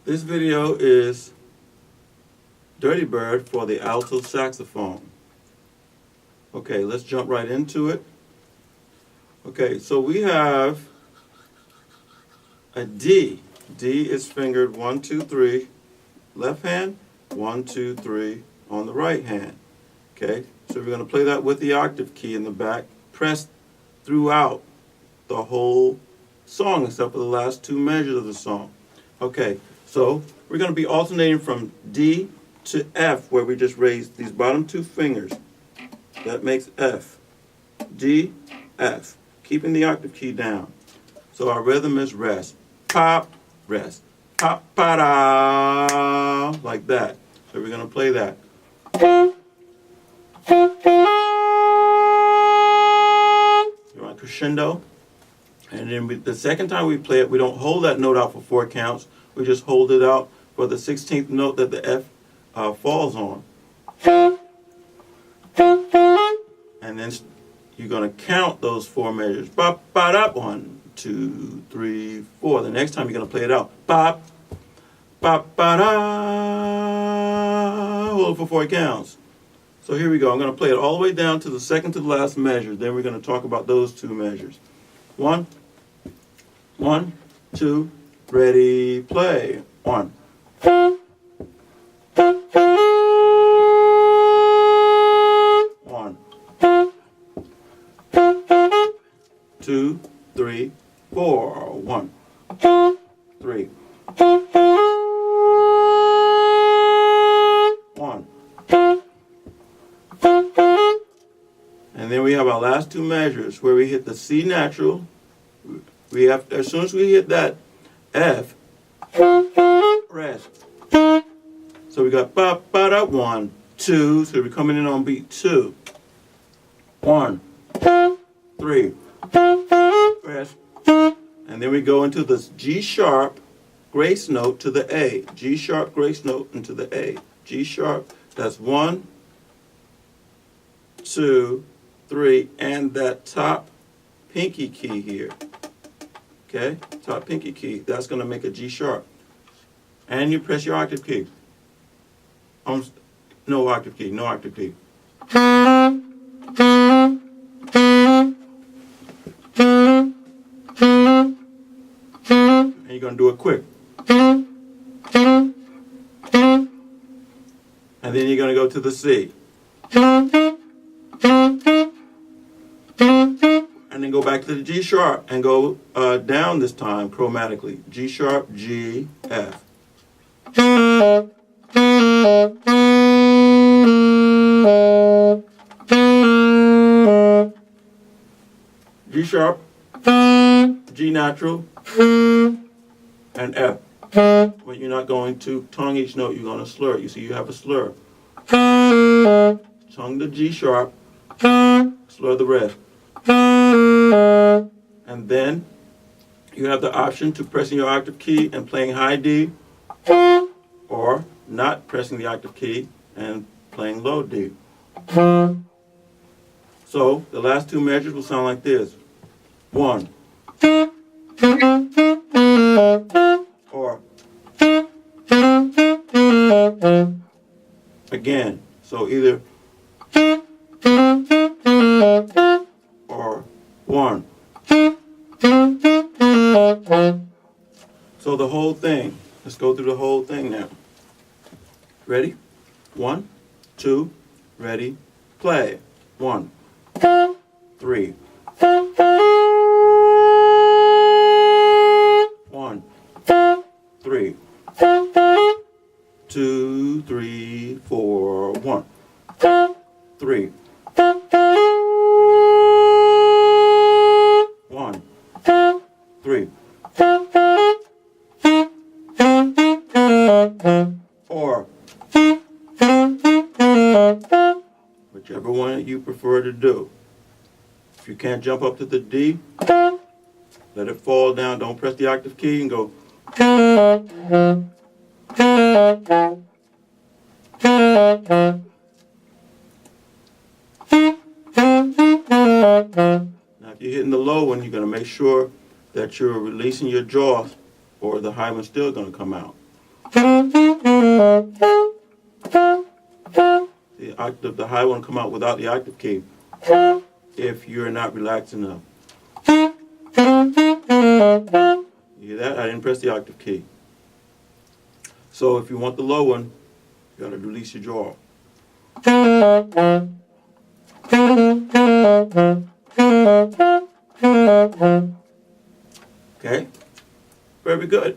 This video is Dirty Bird for the alto saxophone. Okay, let's jump right into it. Okay, so we have a D. D is fingered 1, 2, 3, left hand, 1, 2, 3 on the right hand. Okay, so we're going to play that with the octave key in the back, pressed throughout the whole song except for the last two measures of the song. Okay, so we're going to be alternating from D to F, where we just raised these bottom two fingers. That makes F. D, F. Keeping the octave key down. So our rhythm is rest. Pop, rest. Pop, pa-da, like that. So we're going to play that. You want crescendo? And then the second time we play it, we don't hold that note out for 4 counts. We just hold it out for the 16th note that the F falls on. And then you're going to count those 4 measures. Bop, bop, up. 1, 2, 3, 4. The next time you're going to play it out. Bop, bop, ba, da. Hold it for 4 counts. So here we go. I'm going to play it all the way down to the second to the last measure. Then we're going to talk about those 2 measures. 1, 1, 2, ready, play. 1. 1. Two, 3, 4. 1, 3. 1. And then we have our last 2 measures where we hit the C natural. We have, as soon as we hit that F, rest. So we got ba ba da 1, 2. So we're coming in on beat 2. 1, 3, rest. And then we go into this G sharp grace note to the A. G sharp grace note into the A. G sharp. That's 1, 2, 3, and that top pinky key here. Okay, top pinky key. That's going to make a G sharp. And you press your octave key. No octave key, no octave key. And you're going to do it quick. And then you're going to go to the C. And then go back to the G sharp and go down this time chromatically. G sharp, G, F. G sharp, G natural, and F. When you're not going to tongue each note, you're going to slur. You see you have a slur. Tongue the G sharp, slur the rest. And then you have the option to pressing your octave key and playing high D, or not pressing the octave key and playing low D. So the last 2 measures will sound like this. 1. Or again. So either or 1. So the whole thing. Let's go through the whole thing now. Ready? 1, 2, ready, play. 1, 3. 1, 3. 2, 3, 4. 1, 3. 1, 3. Or whichever one you prefer to do. If you can't jump up to the D, let it fall down. Don't press the octave key and go. Now if you're hitting the low one, you're going to make sure that you're releasing your jaw or the high one's still going to come out. The octave, the high one come out without the octave key if you're not relaxed enough. You hear that? I didn't press the octave key. So if you want the low one, you gotta release your jaw. Okay? Very good.